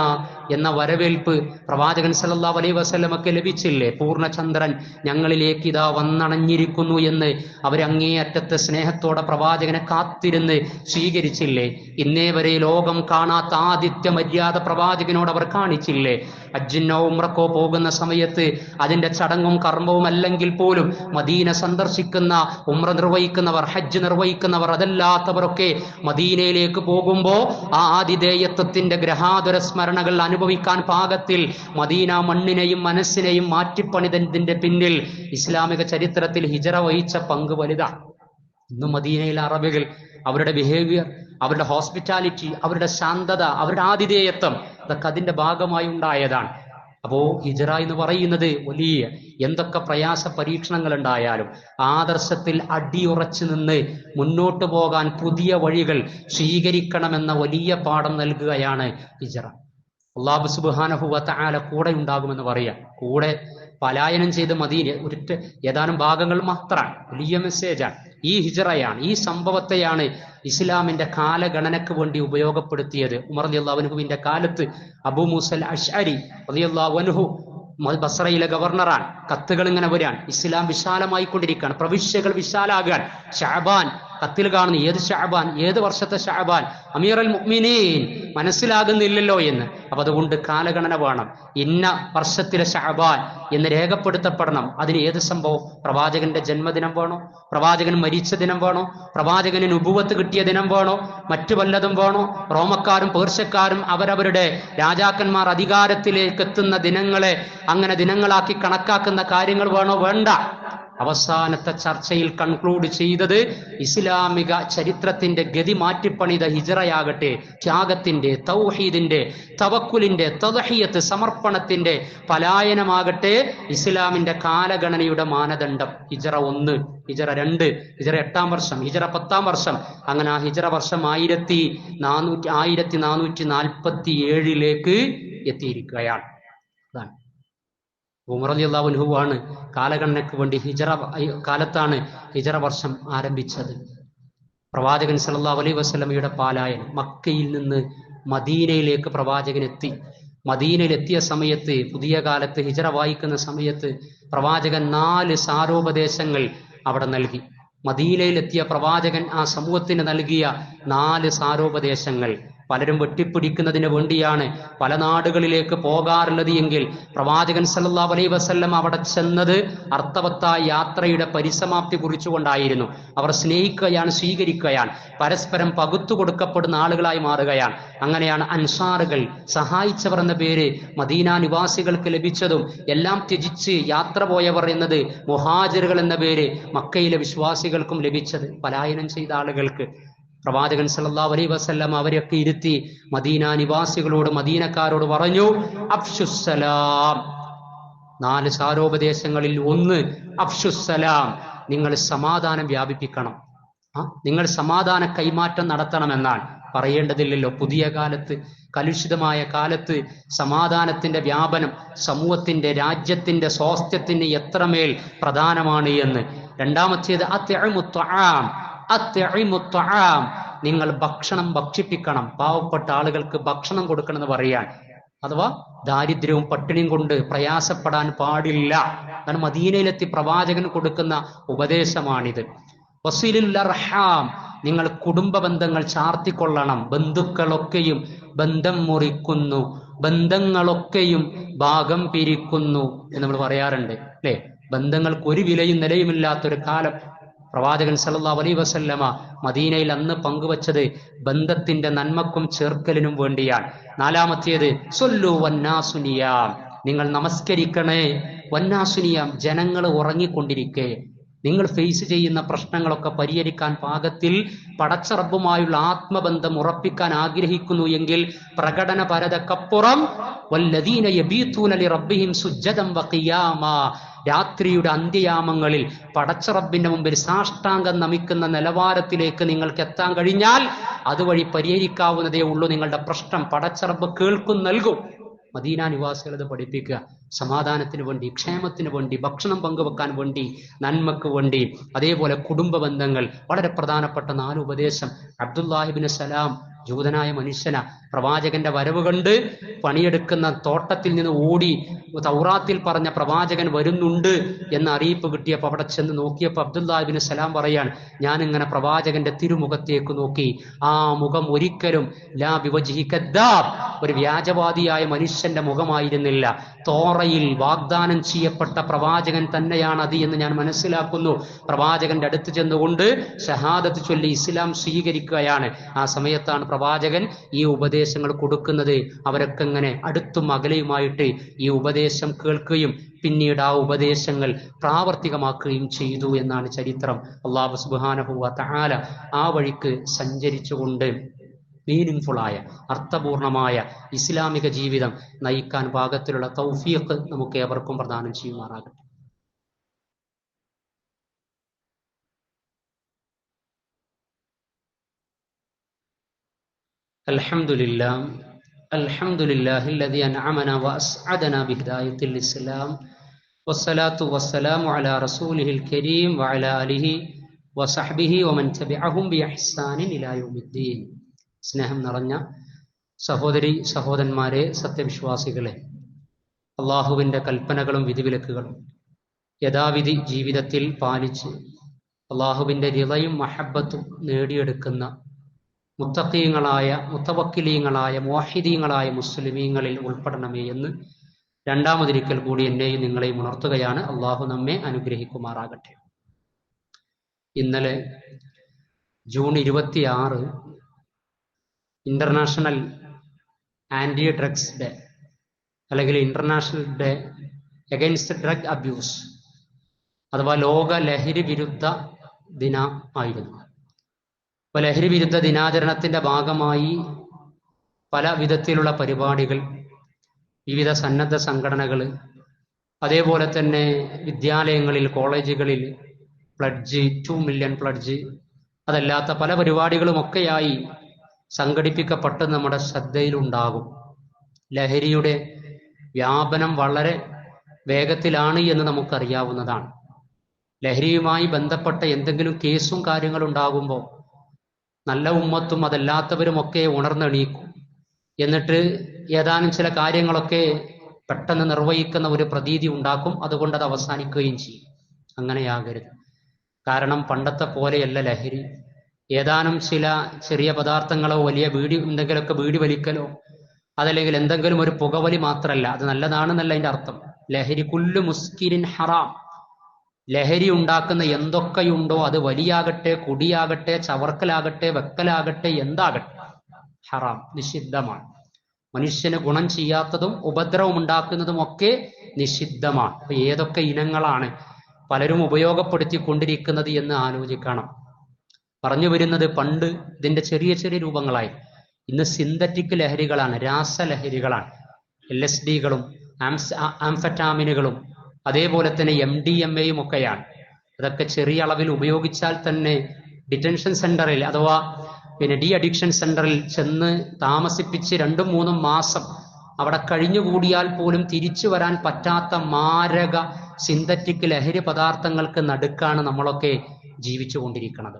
എന്ന വരവേൽപ്പ് പ്രവാചകൻ സല്ലല്ലാഹു അലൈഹി വസല്ലമക്ക് ലഭിച്ചില്ലേ? പൂർണ്ണചന്ദ്രൻ ഞങ്ങളിലേക്ക് ഇതാ വന്നണഞ്ഞിരിക്കുന്നു എന്ന് അവരങ്ങേയറ്റത്തെ സ്നേഹത്തോടെ പ്രവാചകനെ കാത്തിരുന്ന് സ്വീകരിച്ചില്ലേ? ഇന്നേ വരെ ലോകം കാണാത്ത ആദിത്യ മര്യാദ പ്രവാചകനോട് അവർ കാണിച്ചില്ലേ? ഹജ്ജിനോ ഉംറക്കോ പോകുന്ന സമയത്ത് അതിന്റെ ചടങ്ങും കർമ്മവും അല്ലെങ്കിൽ പോലും മദീന സന്ദർശിക്കുന്ന, ഉംറ നിർവഹിക്കുന്നവർ, ഹജ്ജ് നിർവഹിക്കുന്നവർ, അതല്ലാത്തവരൊക്കെ മദീനയിലേക്ക് പോകുമ്പോ ആ ആതിഥേയത്വത്തിന്റെ ഗ്രഹാതുര സ്മരണകൾ അനുഭവിക്കാൻ പാകത്തിൽ മദീന മണ്ണിനെയും മനസ്സിനെയും മാറ്റിപ്പണിതതിന്റെ പിന്നിൽ ഇസ്ലാമിക ചരിത്രത്തിൽ ഹിജറ വഹിച്ച പങ്ക് വലുതാണ്. ഇന്ന് മദീനയിലെ അറബികൾ, അവരുടെ ബിഹേവിയർ, അവരുടെ ഹോസ്പിറ്റാലിറ്റി, അവരുടെ ശാന്തത, അവരുടെ ആതിഥേയത്വം, അതൊക്കെ അതിന്റെ ഭാഗമായി ഉണ്ടായതാണ്. അപ്പോ ഹിജറ എന്ന് പറയുന്നത് വലിയ എന്തൊക്കെ പ്രയാസ പരീക്ഷണങ്ങൾ ഉണ്ടായാലും ആദർശത്തിൽ അടിയുറച്ചു നിന്ന് മുന്നോട്ട് പോകാൻ പുതിയ വഴികൾ സ്വീകരിക്കണമെന്ന വലിയ പാഠം നൽകുകയാണ് ഹിജറ. അല്ലാഹു സുബ്ഹാനഹു വ തആല കൂടെ ഉണ്ടാകുമെന്ന് പറയാം. കൂടെ പലായനം ചെയ്ത് മദീന ഏതാനും ഭാഗങ്ങൾ മാത്രമാണ്. വലിയ മെസ്സേജാണ്. ഈ ഹിജറയാണ്, ഈ സംഭവത്തെയാണ് ഇസ്ലാമിന്റെ കാലഗണനക്ക് വേണ്ടി ഉപയോഗപ്പെടുത്തിയത്. ഉമർ റളിയല്ലാഹു അൻഹുവിന്റെ കാലത്ത് അബൂ മൂസൽ അശ്അരി റളിയല്ലാഹു അൻഹു ബസ്രയിലെ ഗവർണറാണ്. കത്തുകൾ ഇങ്ങനെ വരാൻ, ഇസ്ലാം വിശാലമായിക്കൊണ്ടിരിക്കുകയാണ്, പ്രവിശ്യകൾ വിശാലാകാൻ. ഷഅബാൻ കത്തിൽ കാണുന്നു, ഏത് ഷഅബാൻ, ഏത് വർഷത്തെ ഷഅബാൻ, അമീറുൽ മുഅ്മിനീൻ മനസ്സിലാകുന്നില്ലല്ലോ എന്ന്. അപ്പൊ അതുകൊണ്ട് കാലഗണന വേണം. ഇന്ന വർഷത്തിലെ ഷഅബാൻ എന്ന് രേഖപ്പെടുത്തപ്പെടണം. അതിന് ഏത് സംഭവം? പ്രവാചകന്റെ ജന്മദിനം വേണോ? പ്രവാചകൻ മരിച്ച ദിനം വേണോ? പ്രവാചകന് നുബുവത്ത് കിട്ടിയ ദിനം വേണോ? മറ്റു വല്ലതും വേണോ? റോമക്കാരും പേർഷ്യക്കാരും അവരവരുടെ രാജാക്കന്മാർ അധികാരത്തിലേക്ക് എത്തുന്ന ദിനങ്ങളെ അങ്ങനെ ദിനങ്ങളാക്കി കണക്കാക്കുന്ന കാര്യങ്ങൾ വേണോ? വേണ്ട. അവസാനത്തെ ചർച്ചയിൽ കൺക്ലൂഡ് ചെയ്തത് ഇസ്ലാമിക ചരിത്രത്തിന്റെ ഗതി മാറ്റിപ്പണിത ഹിജറയാകട്ടെ, ത്യാഗത്തിന്റെ, തൗഹീദിന്റെ, തവക്കുലിന്റെ, തദ്ഹിയത്ത്, സമർപ്പണത്തിന്റെ പലായനമാകട്ടെ ഇസ്ലാമിന്റെ കാലഗണനയുടെ മാനദണ്ഡം. ഹിജറ 1, ഹിജറ 2, ഹിജറ 8-ാം വർഷം, ഹിജറ 10-ാം വർഷം. അങ്ങനെ ആ ഹിജറ വർഷം 1447 എത്തിയിരിക്കുകയാണ്. അതാണ് ഉമർ റളിയല്ലാഹു അൻഹു ആണ് കാലഗണനയ്ക്ക് വേണ്ടി ഹിജറ കാലത്താണ് ഹിജറ വർഷം ആരംഭിച്ചത്. പ്രവാചകൻ സല്ലല്ലാഹു അലൈഹി വസല്ലമയുടെ പാലായനം. മക്കയിൽ നിന്ന് മദീനയിലേക്ക് പ്രവാചകൻ എത്തി. മദീനയിലെത്തിയ സമയത്ത്, പുതിയ കാലത്ത് ഹിജറ വായിക്കുന്ന സമയത്ത് പ്രവാചകൻ 4 സാരോപദേശങ്ങൾ അവിടെ നൽകി. മദീനയിലെത്തിയ പ്രവാചകൻ ആ സമൂഹത്തിന് നൽകിയ 4 സാരോപദേശങ്ങൾ. പലരും വെട്ടിപ്പിടിക്കുന്നതിന് വേണ്ടിയാണ് പല നാടുകളിലേക്ക് പോകാറുള്ളത് എങ്കിൽ പ്രവാചകൻ സല്ലല്ലാഹു അലൈഹി വസല്ലം അവിടെ ചെന്നത് അർത്ഥവത്തായ യാത്രയുടെ പരിസമാപ്തി കുറിച്ചുകൊണ്ടായിരുന്നു. അവർ സ്നേഹിക്കുകയാണ്, സ്വീകരിക്കുകയാണ്, പരസ്പരം പകുത്തു കൊടുക്കപ്പെടുന്ന ആളുകളായി മാറുകയാണ്. അങ്ങനെയാണ് അൻസാറുകൾ, സഹായിച്ചവർ എന്ന പേര് മദീന നിവാസികൾക്ക് ലഭിച്ചതും എല്ലാം ത്യജിച്ച് യാത്ര പോയവർ എന്നത് മുഹാജിറുകൾ എന്ന പേര് മക്കയിലെ വിശ്വാസികൾക്കും ലഭിച്ചത്. പലായനം ചെയ്ത ആളുകൾക്ക് പ്രവാചകൻ സല്ലല്ലാഹു അലൈഹി വസല്ലം അവരെയൊക്കെ ഇരുത്തി മദീന നിവാസികളോട്, മദീനക്കാരോട് പറഞ്ഞു, അഫ്ശുസ്സലാം. 4 സാരോപദേശങ്ങളിൽ ഒന്ന് അഫ്ശുസ്സലാം, നിങ്ങൾ സമാധാനം വ്യാപിപ്പിക്കണം, നിങ്ങൾ സമാധാന കൈമാറ്റം നടത്തണമെന്നാണ്. പറയേണ്ടതില്ലല്ലോ, പുതിയ കാലത്ത്, കലുഷിതമായ കാലത്ത് സമാധാനത്തിന്റെ വ്യാപനം സമൂഹത്തിന്റെ, രാജ്യത്തിന്റെ സ്വാസ്ഥ്യത്തിന് എത്രമേൽ പ്രധാനമാണ് എന്ന്. രണ്ടാമത്തേത് നിങ്ങൾ ഭക്ഷണം ഭക്ഷിപ്പിക്കണം, പാവപ്പെട്ട ആളുകൾക്ക് ഭക്ഷണം കൊടുക്കണം എന്ന് പറയാൻ. അഥവാ ദാരിദ്ര്യവും പട്ടിണിയും കൊണ്ട് പ്രയാസപ്പെടാൻ പാടില്ല. കാരണം മദീനയിലെത്തി പ്രവാചകൻ കൊടുക്കുന്ന ഉപദേശമാണിത്. വസീലുൽ അർഹാം, നിങ്ങൾ കുടുംബ ബന്ധങ്ങൾ ചാർത്തിക്കൊള്ളണം. ബന്ധുക്കളൊക്കെയും ബന്ധം മുറിക്കുന്നു, ബന്ധങ്ങളൊക്കെയും ഭാഗം പിരിക്കുന്നു എന്ന് നമ്മൾ പറയാറുണ്ട് അല്ലെ. ബന്ധങ്ങൾക്ക് ഒരു വിലയും നിലയുമില്ലാത്തൊരു കാലം പ്രവാചകൻ സല്ലല്ലാഹു അലൈഹി വസല്ലമ മദീനയിൽ അന്ന് പങ്കുവച്ചത് ബന്ധത്തിന്റെ നന്മക്കും ചേർക്കലിനും വേണ്ടിയാണ്. നാലാമത്തേത് സൊല്ലു വന്നാസുനിയാം, നിങ്ങൾ നമസ്കരിക്കണേ. വന്നാസുനിയാം, ജനങ്ങൾ ഉറങ്ങിക്കൊണ്ടിരിക്കെ നിങ്ങൾ ഫേസ് ചെയ്യുന്ന പ്രശ്നങ്ങളൊക്കെ പരിഹരിക്കാൻ പാകത്തിൽ പടച്ച റബ്ബുമായുള്ള ആത്മബന്ധം ഉറപ്പിക്കാൻ ആഗ്രഹിക്കുന്നു എങ്കിൽ പ്രകടനപരതക്കപ്പുറം വല്ലദീന യബീതൂന ലിറബ്ബിഹിം സുജ്ജദൻ വഖിയാമാ, രാത്രിയുടെ അന്ത്യയാമങ്ങളിൽ പടച്ച റബ്ബിന്റെ മുമ്പിൽ സാഷ്ടാംഗം നമിക്കുന്ന നിലവാരത്തിലേക്ക് നിങ്ങൾക്ക് എത്താൻ കഴിഞ്ഞാൽ അതുവഴി പരിഹരിക്കാവുന്നതേ ഉള്ളൂ നിങ്ങളുടെ പ്രശ്നം. പടച്ച റബ്ബ് കേൾക്കും, നൽകും. മദീന നിവാസികൾ ഇത് പഠിപ്പിക്കുക. സമാധാനത്തിന് വേണ്ടി, ക്ഷേമത്തിന് വേണ്ടി, ഭക്ഷണം പങ്കുവെക്കാൻ വേണ്ടി, നന്മക്ക് വേണ്ടി. അതേപോലെ കുടുംബ ബന്ധങ്ങൾ, വളരെ പ്രധാനപ്പെട്ട 4 ഉപദേശം. അബ്ദുല്ലാഹിബ്നു സലാം, ജൂതനായ മനുഷ്യന, പ്രവാചകന്റെ വരവ് കണ്ട് പണിയെടുക്കുന്ന തോട്ടത്തിൽ നിന്ന് ഓടി തൗറാത്തിൽ പറഞ്ഞ പ്രവാചകൻ വരുന്നുണ്ട് എന്ന അറിയിപ്പ് കിട്ടിയപ്പോൾ അവിടെ ചെന്ന് നോക്കിയപ്പോൾ അബ്ദുല്ലാഹിബ്നു സലാം പറയാണ്, ഞാനിങ്ങനെ പ്രവാചകന്റെ തിരുമുഖത്തേക്ക് നോക്കി, ആ മുഖം ഒരിക്കലും ലാ ബിവജ്ഹി കദ്ദാബ്, ഒരു വ്യാജവാദിയായ മനുഷ്യന്റെ മുഖമായിരുന്നില്ല. തോറയിൽ വാഗ്ദാനം ചെയ്യപ്പെട്ട പ്രവാചകൻ തന്നെയാണ് അത് എന്ന് ഞാൻ മനസ്സിലാക്കുന്നു. പ്രവാചകന്റെ അടുത്ത് ചെന്നുകൊണ്ട് ഷഹാദത്ത് ചൊല്ലി ഇസ്ലാം സ്വീകരിക്കുകയാണ്. ആ സമയത്താണ് പ്രവാചകൻ ഈ ഉപദേശങ്ങൾ കൊടുക്കുന്നത്. അവരൊക്കെ ഇങ്ങനെ അടുത്തും അകലെയുമായിട്ട് ഈ ഉപദേശം കേൾക്കുകയും പിന്നീട് ആ ഉപദേശങ്ങൾ പ്രാവർത്തികമാക്കുകയും ചെയ്തു എന്നാണ് ചരിത്രം. അല്ലാഹു സുബ്ഹാനഹു വ തആല ആ വഴിക്ക് സഞ്ചരിച്ചുകൊണ്ട് മീനിങ്ഫുൾ ആയ, അർത്ഥപൂർണമായ ഇസ്ലാമിക ജീവിതം നയിക്കാൻ പാകത്തിലുള്ള തൗഫീഖ് നമുക്ക് ഏവർക്കും പ്രദാനം ചെയ്യുമാറാകട്ടെ. അൽഹംദുലില്ലാഹ്, അൽഹംദുലില്ലാഹില്ലദീ അൻഅമനാ വഅസ്അദനാ ബിഹിദായത്തിൽ ഇസ്ലാം വസ്സലാത്തു വസ്സലാമു അലാ റസൂലിഹിൽ കരീം വഅലാ ആലിഹി വസഹ്ബിഹി വമൻ തബിഅഹും ബിഇഹ്സാനിൻ ഇലാ യൗമിദ്ദീൻ. സ്നേഹം നിറഞ്ഞ സഹോദരി സഹോദരന്മാരെ, സത്യവിശ്വാസികളെ, അള്ളാഹുവിൻ്റെ കൽപ്പനകളും വിധിവിലക്കുകളും യഥാവിധി ജീവിതത്തിൽ പാലിച്ച് അള്ളാഹുവിൻ്റെ റിളയും മഹബത്തും നേടിയെടുക്കുന്ന മുത്തഖീങ്ങളായ, മുത്തവക്കിലീങ്ങളായ, മുവഹിദീങ്ങളായ മുസ്ലിമീങ്ങളിൽ ഉൾപ്പെടണമേ എന്ന് രണ്ടാമതൊരിക്കൽ കൂടി എന്നെയും നിങ്ങളെയും ഉണർത്തുകയാണ്. അള്ളാഹു നമ്മെ അനുഗ്രഹിക്കുമാറാകട്ടെ. ഇന്നലെ June 26 international anti drugs day, അല്ലെങ്കിൽ international day against drug abuse, അഥവാ ലോക ലഹരി വിരുദ്ധ ദിനം ആയിരുന്നു. അപ്പോൾ ലഹരി വിരുദ്ധ ദിനാചരണത്തിന്റെ ഭാഗമായി പല വിധത്തിലുള്ള പരിപാടികൾ വിവിധ സന്നദ്ധ സംഘടനകൾ, അതേപോലെ തന്നെ വിദ്യാലയങ്ങളിൽ, കോളേജുകളിൽ പ്ലഡ്ജ്, 2 മില്യൺ പ്ലഡ്ജ്, അതല്ലാത്ത പല പരിപാടികളുമൊക്കെയായി സംഘടിപ്പിക്കപ്പെട്ട് നമ്മുടെ ശ്രദ്ധയിലുണ്ടാകും. ലഹരിയുടെ വ്യാപനം വളരെ വേഗത്തിലാണ് എന്ന് നമുക്കറിയാവുന്നതാണ്. ലഹരിയുമായി ബന്ധപ്പെട്ട എന്തെങ്കിലും കേസും കാര്യങ്ങളും ഉണ്ടാകുമ്പോൾ നല്ല ഉമ്മത്തും അതല്ലാത്തവരുമൊക്കെ ഉണർന്നെണീക്കും. എന്നിട്ട് ഏതാനും ചില കാര്യങ്ങളൊക്കെ പെട്ടെന്ന് നിർവഹിക്കുന്ന ഒരു പ്രതീതി ഉണ്ടാക്കും. അതുകൊണ്ട് അത് അവസാനിക്കുകയും ചെയ്യും. അങ്ങനെയാകരുത്. കാരണം പണ്ടത്തെ പോലെയല്ല ലഹരി. ഏതാനും ചില ചെറിയ പദാർത്ഥങ്ങളോ വലിയ എന്തെങ്കിലുമൊക്കെ ബീഡി വലിക്കലോ അതല്ലെങ്കിൽ എന്തെങ്കിലും ഒരു പുകവലി മാത്രമല്ല, അത് നല്ലതാണെന്നല്ല അതിന്റെ അർത്ഥം. ലഹരി കുല്ലു മുസ്കിരിൻ ഹറാം. ലഹരി ഉണ്ടാക്കുന്ന എന്തൊക്കെയുണ്ടോ അത് വലിയാകട്ടെ, കുടിയാകട്ടെ, ചവർക്കലാകട്ടെ, വെക്കലാകട്ടെ, എന്താകട്ടെ, ഹറാം, നിഷിദ്ധമാണ്. മനുഷ്യന് ഗുണം ചെയ്യാത്തതും ഉപദ്രവം ഉണ്ടാക്കുന്നതും ഒക്കെ നിഷിദ്ധമാണ്. അപ്പൊ ഏതൊക്കെ ഇനങ്ങളാണ് പലരും ഉപയോഗപ്പെടുത്തിക്കൊണ്ടിരിക്കുന്നത് എന്ന് ആലോചിക്കണം. പറഞ്ഞു വരുന്നത്, പണ്ട് ഇതിന്റെ ചെറിയ ചെറിയ രൂപങ്ങളായി, ഇന്ന് സിന്തറ്റിക് ലഹരികളാണ്, രാസലഹരികളാണ്. LSD-കളും ആംഫെറ്റാമിനുകളും അതേപോലെ തന്നെ MDMA-യും ഒക്കെയാണ്. അതൊക്കെ ചെറിയ അളവിൽ ഉപയോഗിച്ചാൽ തന്നെ ഡിറ്റൻഷൻ സെന്ററിൽ അഥവാ ഡി അഡിക്ഷൻ സെന്ററിൽ ചെന്ന് താമസിപ്പിച്ച് 2-3 മാസം അവിടെ കഴിഞ്ഞുകൂടിയാൽ പോലും തിരിച്ചു വരാൻ പറ്റാത്ത മാരക സിന്തറ്റിക് ലഹരി പദാർത്ഥങ്ങൾക്ക് നടുക്കാണ് നമ്മളൊക്കെ ജീവിച്ചു കൊണ്ടിരിക്കുന്നത്.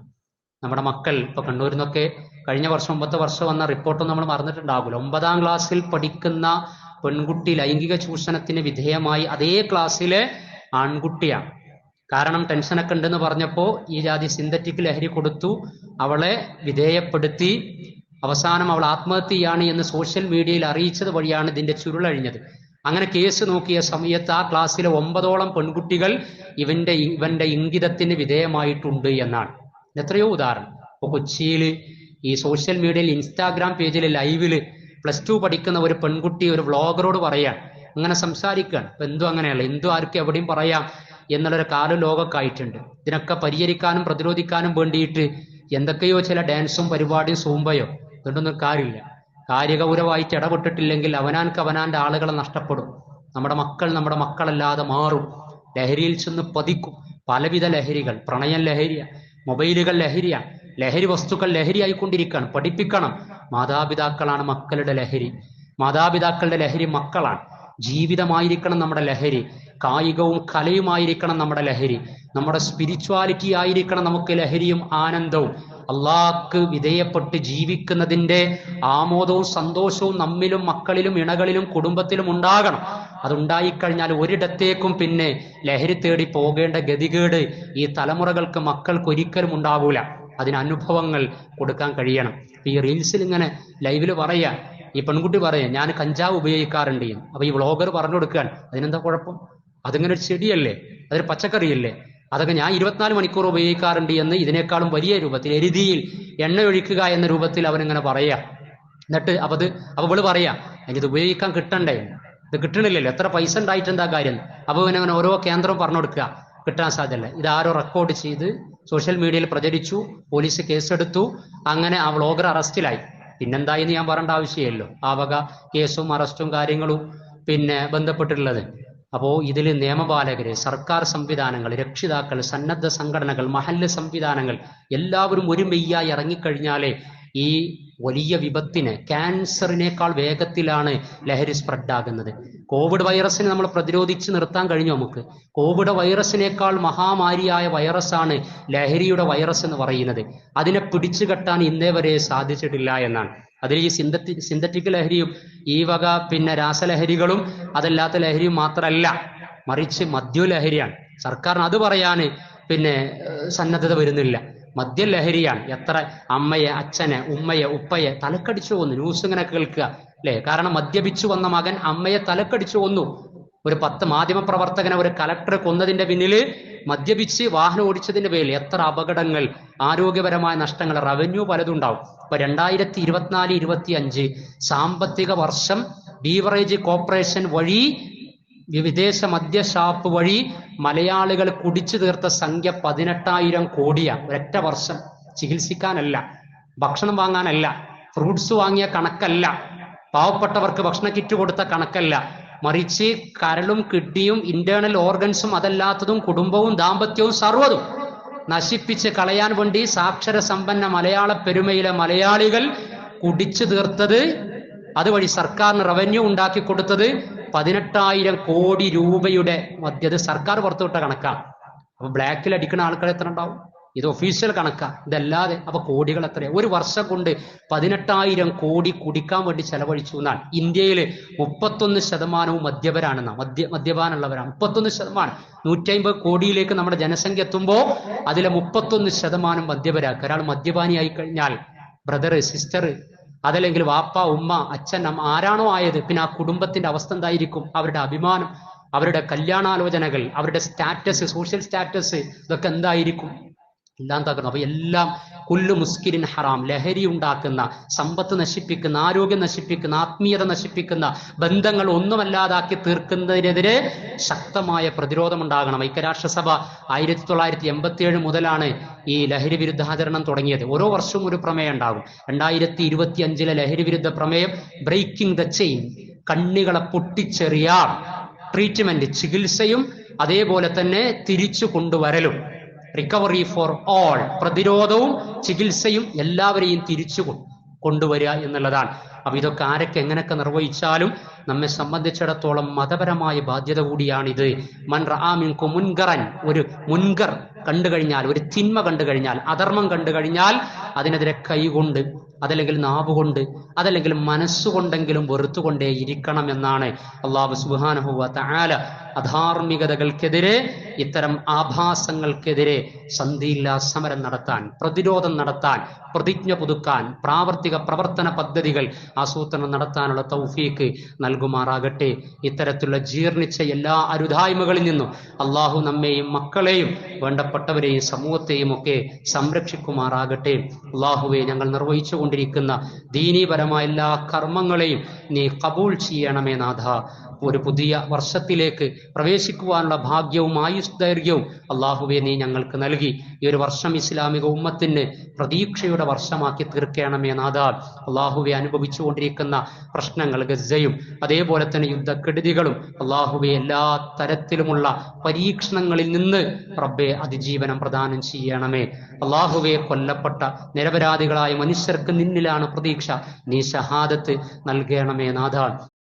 നമ്മുടെ മക്കൾ ഇപ്പൊ കണ്ണൂരിൽ നിന്നൊക്കെ കഴിഞ്ഞ വർഷം 9 വർഷം വന്ന റിപ്പോർട്ടൊന്നും നമ്മൾ മറന്നിട്ടുണ്ടാകില്ല. 9ാം ക്ലാസ്സിൽ പഠിക്കുന്ന പെൺകുട്ടി ലൈംഗിക ചൂഷണത്തിന് വിധേയമായി അതേ ക്ലാസ്സിലെ ആൺകുട്ടിയാണ്. കാരണം ടെൻഷനൊക്കെ ഉണ്ടെന്ന് പറഞ്ഞപ്പോ ഈ ജാതി സിന്തറ്റിക് ലഹരി കൊടുത്തു, അവളെ വിധേയപ്പെടുത്തി. അവസാനം അവൾ ആത്മഹത്യ ചെയ്യാണ് എന്ന് സോഷ്യൽ മീഡിയയിൽ അറിയിച്ചത് വഴിയാണ് ഇതിന്റെ ചുരുളഴിഞ്ഞത്. അങ്ങനെ കേസ് നോക്കിയ സമയത്ത് ആ ക്ലാസ്സിലെ 9ഓളം പെൺകുട്ടികൾ ഇവന്റെ ഇംഗിതത്തിന് വിധേയമായിട്ടുണ്ട് എന്നാണ്. എത്രയോ ഉദാഹരണം. ഇപ്പൊ കൊച്ചിയിൽ ഈ സോഷ്യൽ മീഡിയയിൽ ഇൻസ്റ്റാഗ്രാം പേജിൽ ലൈവില് +2 പഠിക്കുന്ന ഒരു പെൺകുട്ടി ഒരു വ്ളോഗറോട് പറയാൻ അങ്ങനെ സംസാരിക്കുകയാണ്. ഇപ്പൊ എന്തും അങ്ങനെയല്ല, എന്തും ആർക്കും എവിടെയും പറയാം എന്നുള്ളൊരു ലോകമൊക്കെ ആയിട്ടുണ്ട്. ഇതിനൊക്കെ പരിഹരിക്കാനും പ്രതിരോധിക്കാനും വേണ്ടിയിട്ട് എന്തൊക്കെയോ ചില ഡാൻസും പരിപാടിയും സൂമ്പയോ ഇതൊണ്ടൊന്നും കാര്യമില്ല. കാര്യഗൗരവമായിട്ട് ഇടപെട്ടിട്ടില്ലെങ്കിൽ അവനാന്റെ ആളുകളെ നഷ്ടപ്പെടും. നമ്മുടെ മക്കളല്ലാതെ മാറും. ലഹരിയിൽ ചെന്ന് പതിക്കും. പലവിധ ലഹരികൾ, പ്രണയം ലഹരിയ, മൊബൈലുകൾ ലഹരിയ, ലഹരി വസ്തുക്കൾ ലഹരിയായിക്കൊണ്ടിരിക്കുകയാണ്. പഠിപ്പിക്കണം. മാതാപിതാക്കളാണ് മക്കളുടെ ലഹരി. മാതാപിതാക്കളുടെ ലഹരി മക്കളാണ്. ജീവിതമായിരിക്കണം നമ്മുടെ ലഹരി. കായികവും കലയുമായിരിക്കണം നമ്മുടെ ലഹരി. നമ്മുടെ സ്പിരിച്വാലിറ്റി ആയിരിക്കണം നമുക്ക് ലഹരിയും ആനന്ദവും. അള്ളാഹ്ക്ക് വിധേയപ്പെട്ട് ജീവിക്കുന്നതിന്റെ ആമോദവും സന്തോഷവും നമ്മിലും മക്കളിലും ഇണകളിലും കുടുംബത്തിലും ഉണ്ടാകണം. അതുണ്ടായിക്കഴിഞ്ഞാൽ ഒരിടത്തേക്കും പിന്നെ ലഹരി തേടി പോകേണ്ട ഗതികേട് ഈ തലമുറകൾക്ക്, മക്കൾക്ക് ഒരിക്കലും ഉണ്ടാകൂല. അതിന് അനുഭവങ്ങൾ കൊടുക്കാൻ കഴിയണം. ഈ റീൽസിൽ ഇങ്ങനെ ലൈവില് പറയാ, ഈ പെൺകുട്ടി പറയാ ഞാൻ കഞ്ചാവ് ഉപയോഗിക്കാറുണ്ട് എന്ന്. അപ്പൊ ഈ വ്ളോഗർ പറഞ്ഞു കൊടുക്കുകയാണ്, അതിനെന്താ കുഴപ്പം? അതിങ്ങനെ ഒരു ചെടിയല്ലേ, അതൊരു പച്ചക്കറിയല്ലേ, അതൊക്കെ ഞാൻ 24 മണിക്കൂർ ഉപയോഗിക്കാറുണ്ട് എന്ന് ഇതിനേക്കാളും വലിയ രൂപത്തിൽ എരുതിയിൽ എണ്ണ ഒഴിക്കുക എന്ന രൂപത്തിൽ അവനിങ്ങനെ പറയാ. എന്നിട്ട് അപ്പൊ ഇവള് പറയാ എനിക്കിത് ഉപയോഗിക്കാൻ കിട്ടണ്ടേ, ഇത് കിട്ടണില്ലല്ലോ, എത്ര പൈസ ഉണ്ടായിട്ട് എന്താ കാര്യം? അപ്പൊ ഇവനങ്ങനെ ഓരോ കേന്ദ്രം പറഞ്ഞു കൊടുക്കുക, കിട്ടാൻ സാധ്യതയല്ല. ഇതാരോ റെക്കോർഡ് ചെയ്ത് സോഷ്യൽ മീഡിയയിൽ പ്രചരിച്ചു, പോലീസ് കേസെടുത്തു, അങ്ങനെ ആ വ്ളോഗർ അറസ്റ്റിലായി. പിന്നെന്തായെന്ന് ഞാൻ പറയേണ്ട ആവശ്യമല്ലോ, ആ വക കേസും അറസ്റ്റും കാര്യങ്ങളും ബന്ധപ്പെട്ടിട്ടുള്ളത്. അപ്പോ ഇതിൽ നിയമപാലകര്, സർക്കാർ സംവിധാനങ്ങൾ, രക്ഷിതാക്കൾ, സന്നദ്ധ സംഘടനകൾ, മഹല്ല് സംവിധാനങ്ങൾ എല്ലാവരും ഒരു മെയ്യായി ഇറങ്ങിക്കഴിഞ്ഞാലേ ഈ വലിയ വിപത്തിന്, ക്യാൻസറിനേക്കാൾ വേഗത്തിലാണ് ലഹരി സ്പ്രെഡ് ആകുന്നത്. കോവിഡ് വൈറസിനെ നമ്മൾ പ്രതിരോധിച്ച് നിർത്താൻ കഴിഞ്ഞു നമുക്ക്. കോവിഡ് വൈറസിനേക്കാൾ മഹാമാരിയായ വൈറസാണ് ലഹരിയുടെ വൈറസ് എന്ന് പറയുന്നത്. അതിനെ പിടിച്ചുകെട്ടാൻ ഇന്നേ വരെ സാധിച്ചിട്ടില്ല എന്നാണ്. അതിൽ ഈ സിന്തറ്റിക് ലഹരിയും ഈ വക രാസലഹരികളും അതല്ലാത്ത ലഹരിയും മാത്രമല്ല, മറിച്ച് മദ്യലഹരിയാണ്. സർക്കാരിന് അത് പറയാന് സന്നദ്ധത വരുന്നില്ല. മദ്യലഹരിയാണ്. എത്ര അമ്മയെ, അച്ഛനെ, ഉമ്മയെ, ഉപ്പയെ തലക്കടിച്ചു കൊന്നു. ന്യൂസ് ഇങ്ങനെ കേൾക്കുക അല്ലെ? കാരണം മദ്യപിച്ചു വന്ന മകൻ അമ്മയെ തലക്കടിച്ചു കൊന്നു. ഒരു 10 മാധ്യമപ്രവർത്തകനെ ഒരു കലക്ടർ കൊന്നതിന്റെ പിന്നില് മദ്യപിച്ച് വാഹനം ഓടിച്ചതിന്റെ പേരിൽ എത്ര അപകടങ്ങൾ, ആരോഗ്യപരമായ നഷ്ടങ്ങൾ, റവന്യൂ പലതും ഉണ്ടാവും. ഇപ്പൊ 2024-25 സാമ്പത്തിക വർഷം ബീവറേജ് കോർപ്പറേഷൻ വഴി, വിദേശ മദ്യഷാപ്പ് വഴി മലയാളികൾ കുടിച്ചു തീർത്ത സംഖ്യ 18,000 കോടിയാണ്. ഒരൊറ്റ വർഷം. ചികിത്സിക്കാനല്ല, ഭക്ഷണം വാങ്ങാനല്ല, ഫ്രൂട്ട്സ് വാങ്ങിയ കണക്കല്ല, പാവപ്പെട്ടവർക്ക് ഭക്ഷണ കിറ്റ് കൊടുത്ത കണക്കല്ല, മറിച്ച് കരളും കിഡ്നിയും ഇന്റേണൽ ഓർഗൻസും അതല്ലാത്തതും കുടുംബവും ദാമ്പത്യവും സർവ്വതും നശിപ്പിച്ച് കളയാൻ വേണ്ടി സാക്ഷര സമ്പന്ന മലയാള പെരുമയിലെ മലയാളികൾ കുടിച്ചു തീർത്തത്, അതുവഴി സർക്കാരിന് റവന്യൂ ഉണ്ടാക്കി കൊടുത്തത് 18,000 കോടി രൂപയുടെ മദ്യത് സർക്കാർ പുറത്തുവിട്ട കണക്കാണ്. അപ്പൊ ബ്ലാക്കിൽ അടിക്കുന്ന ആൾക്കാർ എത്ര ഉണ്ടാവും? ഇത് ഒഫീഷ്യൽ കണക്കാ. ഇതല്ലാതെ അപ്പൊ കോടികൾ എത്രയാ? ഒരു വർഷം കൊണ്ട് 18,000 കോടി കുടിക്കാൻ വേണ്ടി ചെലവഴിച്ചു എന്നാൽ. ഇന്ത്യയിൽ 31% മദ്യപരാണെന്നാ, മദ്യപാനുള്ളവരാണ് 31%. 150 കോടിയിലേക്ക് നമ്മുടെ ജനസംഖ്യ എത്തുമ്പോൾ അതിലെ 31% മദ്യപരാക്കുക. ഒരാൾ മദ്യപാനിയായി കഴിഞ്ഞാൽ ബ്രദർ, സിസ്റ്റർ, അതല്ലെങ്കിൽ വാപ്പ, ഉമ്മ, അച്ഛൻ, അമ്മ ആരാണോ ആയത്, പിന്നെ ആ കുടുംബത്തിന്റെ അവസ്ഥ എന്തായിരിക്കും? അവരുടെ അഭിമാനം, അവരുടെ കല്യാണാലോചനകൾ, അവരുടെ സ്റ്റാറ്റസ്, സോഷ്യൽ സ്റ്റാറ്റസ്, ഇതൊക്കെ എന്തായിരിക്കും? എല്ലാം തകർന്നു. അപ്പൊ എല്ലാം കുല്ലു മുസ്കിരിൻ ഹറാം, ലഹരി ഉണ്ടാക്കുന്ന, സമ്പത്ത് നശിപ്പിക്കുന്ന, ആരോഗ്യം നശിപ്പിക്കുന്ന, ആത്മീയത നശിപ്പിക്കുന്ന, ബന്ധങ്ങൾ ഒന്നുമല്ലാതാക്കി തീർക്കുന്നതിനെതിരെ ശക്തമായ പ്രതിരോധം ഉണ്ടാകണം. ഐക്യരാഷ്ട്രസഭ 1987 മുതലാണ് ഈ ലഹരി വിരുദ്ധാചരണം തുടങ്ങിയത്. ഓരോ വർഷവും ഒരു പ്രമേയം ഉണ്ടാകും. 2025 ലഹരി വിരുദ്ധ പ്രമേയം ബ്രേക്കിംഗ് ദ ചെയിൻ, കണ്ണികളെ പൊട്ടിച്ചെറിയാം, ട്രീറ്റ്മെന്റ്, ചികിത്സയും അതേപോലെ തന്നെ തിരിച്ചു കൊണ്ടുവരലും, റിക്കവറി ഫോർ ഓൾ, പ്രതിരോധവും ചികിത്സയും എല്ലാവരെയും തിരിച്ചു കൊണ്ടുവരിക എന്നുള്ളതാണ്. അപ്പൊ ഇതൊക്കെ ആരൊക്കെ എങ്ങനെയൊക്കെ നിർവഹിച്ചാലും നമ്മെ സംബന്ധിച്ചിടത്തോളം മതപരമായ ബാധ്യത കൂടിയാണിത്. മൻ റആ മിൻകും മുൻകറൻ, ഒരു മുൻകർ കണ്ടു കഴിഞ്ഞാൽ, ഒരു തിന്മ കണ്ടു കഴിഞ്ഞാൽ, അധർമ്മം കണ്ടു കഴിഞ്ഞാൽ അതിനെതിരെ കൈകൊണ്ട്, അതല്ലെങ്കിൽ നാവുകൊണ്ട്, അതല്ലെങ്കിൽ മനസ്സുകൊണ്ടെങ്കിലും വെറുത്തുകൊണ്ടേ ഇരിക്കണം എന്നാണ് അല്ലാഹു സുബ്ഹാനഹു വ തആല അധാർമികതകൾക്കെതിരെ, ഇത്തരം ആഭാസങ്ങൾക്കെതിരെ സന്ധിയില്ലാ സമരം നടത്താൻ, പ്രതിരോധം നടത്താൻ, പ്രതിജ്ഞ പുതുക്കാൻ, പ്രാവർത്തിക പ്രവർത്തന പദ്ധതികൾ ആസൂത്രണം നടത്താനുള്ള തൗഫീക്ക് നൽകുമാറാകട്ടെ. ഇത്തരത്തിലുള്ള ജീർണിച്ച എല്ലാ അരുതായ്മകളിൽ നിന്നും അള്ളാഹു നമ്മെയും മക്കളെയും വേണ്ടപ്പെട്ടവരെയും സമൂഹത്തെയും ഒക്കെ സംരക്ഷിക്കുമാറാകട്ടെ. അള്ളാഹുവെ, ഞങ്ങൾ നിർവഹിച്ചുകൊണ്ടിരിക്കുന്ന ദീനീപരമായ എല്ലാ കർമ്മങ്ങളെയും നീ കബൂൾ ചെയ്യണമേ നാഥ. ഒരു പുതിയ വർഷത്തിലേക്ക് പ്രവേശിക്കുവാനുള്ള ഭാഗ്യവും ആയുസ്ദൈർഘ്യവും അള്ളാഹുവെ നീ ഞങ്ങൾക്ക് നൽകി. ഈ ഒരു വർഷം ഇസ്ലാമിക ഉമ്മത്തിന് പ്രതീക്ഷയുടെ വർഷമാക്കി തീർക്കണമേ നാഥ. അള്ളാഹുവെ, അനുഭവിച്ചുകൊണ്ടിരിക്കുന്ന പ്രശ്നങ്ങൾ, ഗസ്സയും അതേപോലെ തന്നെ യുദ്ധക്കെടുതികളും, അള്ളാഹുവെ എല്ലാ തരത്തിലുമുള്ള പരീക്ഷണങ്ങളിൽ നിന്ന് റബ്ബെ അതിജീവനം പ്രദാനം ചെയ്യണമേ. അള്ളാഹുവെ, കൊല്ലപ്പെട്ട നിരപരാധികളായ മനുഷ്യർക്ക് നിന്നിലാണ് പ്രതീക്ഷ. നീ ഷഹാദത്ത് നൽകണമേ നാഥ.